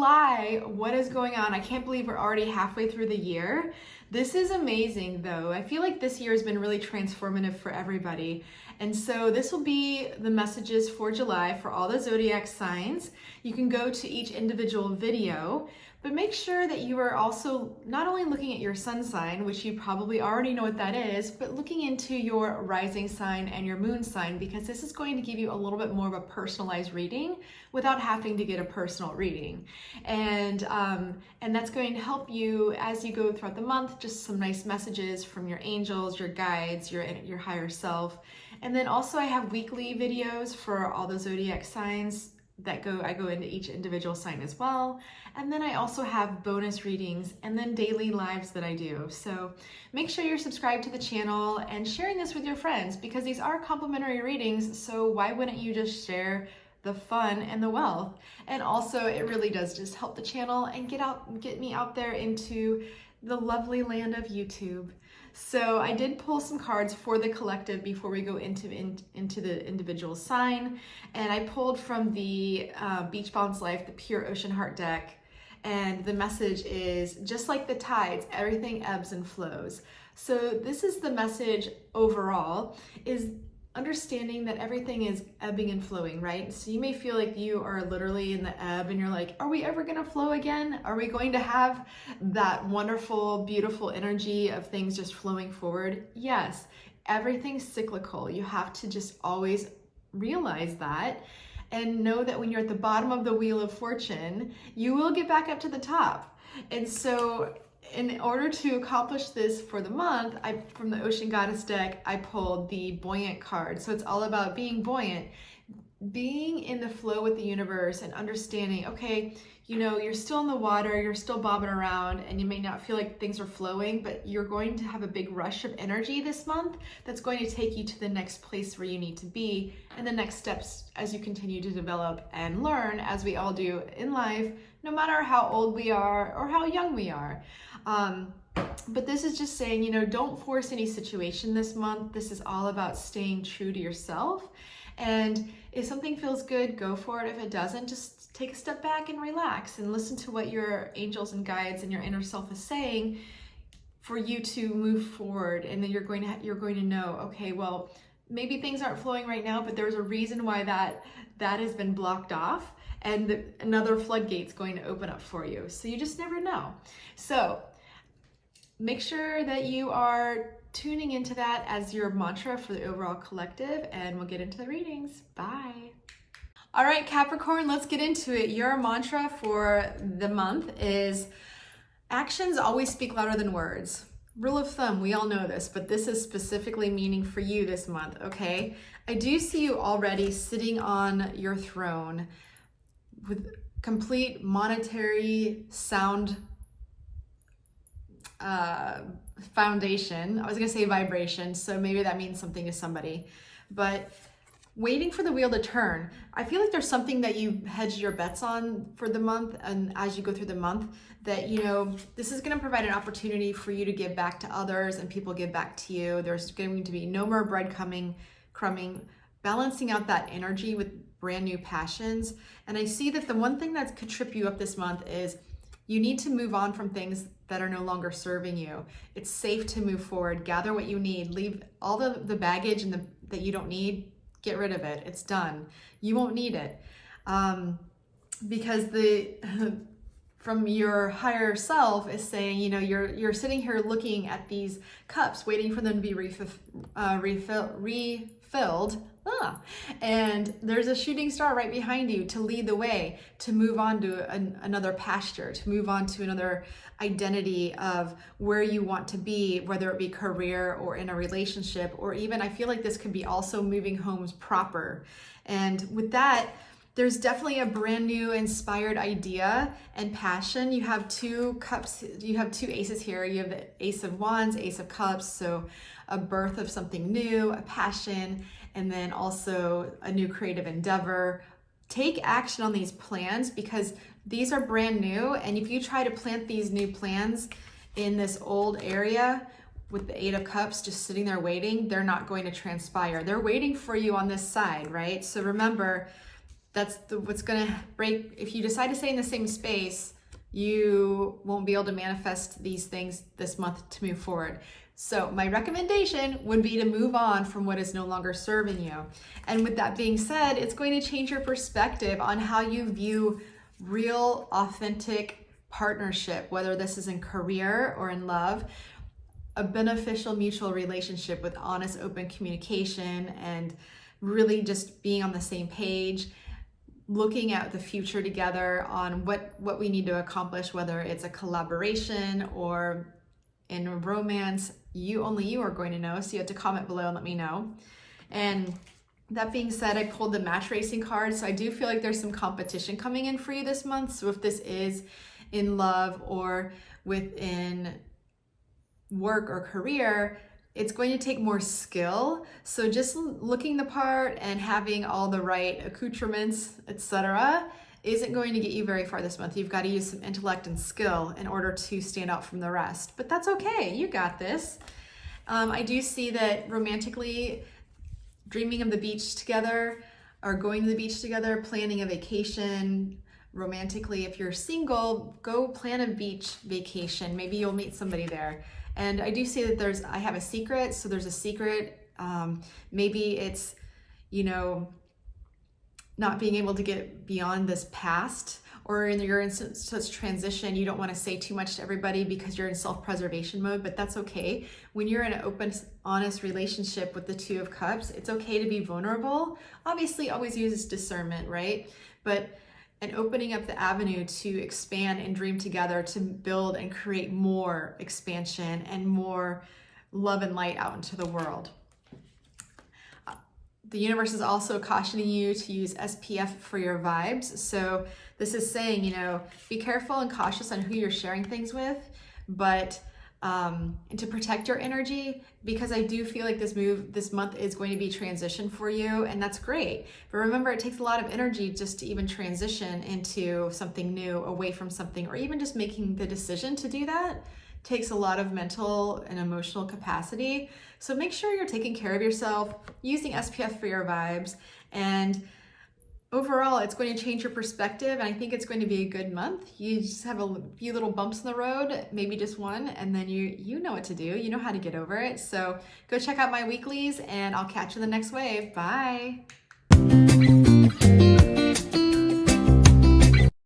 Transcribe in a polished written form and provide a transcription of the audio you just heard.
July, what is going on? I can't believe we're already halfway through the year. This is amazing though. I feel like this year has been really transformative for everybody. And so this will be the messages for July for all the zodiac signs. You can go to each individual video, but make sure that you are also not only looking at your sun sign, which you probably already know what that is, but looking into your rising sign and your moon sign, because this is going to give you a little bit more of a personalized reading without having to get a personal reading. And that's going to help you as you go throughout the month, just some nice messages from your angels, your guides, your higher self. And then also I have weekly videos for all the zodiac signs I go into each individual sign as well. And then I also have bonus readings and then daily lives that I do. So make sure you're subscribed to the channel and sharing this with your friends, because these are complimentary readings. So why wouldn't you just share the fun and the wealth? And also it really does just help the channel and get me out there into the lovely land of YouTube. So I did pull some cards for the collective before we go into the individual sign. And I pulled from the Beach Balance Life, the Pure Ocean Heart deck. And the message is, just like the tides, everything ebbs and flows. So this is the message overall, is understanding that everything is ebbing and flowing, right? So you may feel like you are literally in the ebb and you're like, are we ever going to flow again? Are we going to have that wonderful, beautiful energy of things just flowing forward? Yes, everything's cyclical. You have to just always realize that and know that when you're at the bottom of the wheel of fortune, you will get back up to the top. And so in order to accomplish this for the month, from the Ocean Goddess deck, I pulled the Buoyant card. So it's all about being buoyant, being in the flow with the universe and understanding, okay, you know, you're still in the water, you're still bobbing around, and you may not feel like things are flowing, but you're going to have a big rush of energy this month that's going to take you to the next place where you need to be and the next steps as you continue to develop and learn, as we all do in life, no matter how old we are or how young we are. But this is just saying, you know, don't force any situation this month. This is all about staying true to yourself. And if something feels good, go for it. If it doesn't, just take a step back and relax and listen to what your angels and guides and your inner self is saying for you to move forward. And then you're going to know, okay, well, maybe things aren't flowing right now, but there's a reason why that has been blocked off, and another floodgate's going to open up for you. So you just never know. So make sure that you are tuning into that as your mantra for the overall collective, and we'll get into the readings. Bye. All right, Capricorn, let's get into it. Your mantra for the month is actions always speak louder than words. Rule of thumb, we all know this, but this is specifically meaning for you this month, okay? I do see you already sitting on your throne with complete monetary sound foundation. I was gonna say vibration, so maybe that means something to somebody, but waiting for the wheel to turn. I feel like there's something that you hedged your bets on for the month, and as you go through the month, that, you know, this is gonna provide an opportunity for you to give back to others and people give back to you. There's going to be no more crumbing, balancing out that energy with brand new passions. And I see that the one thing that could trip you up this month is you need to move on from things that are no longer serving you. It's safe to move forward, gather what you need, leave all the baggage and that you don't need, get rid of it. It's done. You won't need it. Because from your higher self is saying, you know, you're sitting here looking at these cups, waiting for them to be refilled. And there's a shooting star right behind you to lead the way, to move on to another pasture, to move on to another identity of where you want to be, whether it be career or in a relationship, or even I feel like this could be also moving homes proper. And with that, there's definitely a brand new inspired idea and passion. You have two cups, you have two aces here. You have the Ace of Wands, Ace of Cups, so a birth of something new, a passion, and then also a new creative endeavor. Take action on these plans because these are brand new, and if you try to plant these new plans in this old area with the Eight of Cups just sitting there waiting, they're not going to transpire. They're waiting for you on this side, right? So remember, what's gonna break. If you decide to stay in the same space, you won't be able to manifest these things this month to move forward. So my recommendation would be to move on from what is no longer serving you. And with that being said, it's going to change your perspective on how you view real, authentic partnership, whether this is in career or in love, a beneficial mutual relationship with honest, open communication and really just being on the same page, looking at the future together on what we need to accomplish, whether it's a collaboration or in a romance. Only you are going to know, so you have to comment below and let me know. And that being said, I pulled the match racing card, so I do feel like there's some competition coming in for you this month. So if this is in love or within work or career, it's going to take more skill. So just looking the part and having all the right accoutrements, etc., isn't going to get you very far this month. You've got to use some intellect and skill in order to stand out from the rest. But that's okay, you got this. I do see that romantically, dreaming of the beach together, or going to the beach together, planning a vacation. Romantically, if you're single, go plan a beach vacation. Maybe you'll meet somebody there. And I do see that I have a secret, so there's a secret. Maybe it's, not being able to get beyond this past, or you're in such transition, you don't want to say too much to everybody because you're in self-preservation mode, but that's okay. When you're in an open, honest relationship with the Two of Cups, it's okay to be vulnerable. Obviously, always use discernment, right? And opening up the avenue to expand and dream together to build and create more expansion and more love and light out into the world. The universe is also cautioning you to use SPF for your vibes. So this is saying, be careful and cautious on who you're sharing things with, but and to protect your energy, because I do feel like this month is going to be transition for you, and that's great. But remember, it takes a lot of energy just to even transition into something new, away from something, or even just making the decision to do that takes a lot of mental and emotional capacity. So make sure you're taking care of yourself, using SPF for your vibes, and overall, it's going to change your perspective, and I think it's going to be a good month. You just have a few little bumps in the road, maybe just one, and then you know what to do. You know how to get over it. So go check out my weeklies, and I'll catch you in the next wave. Bye.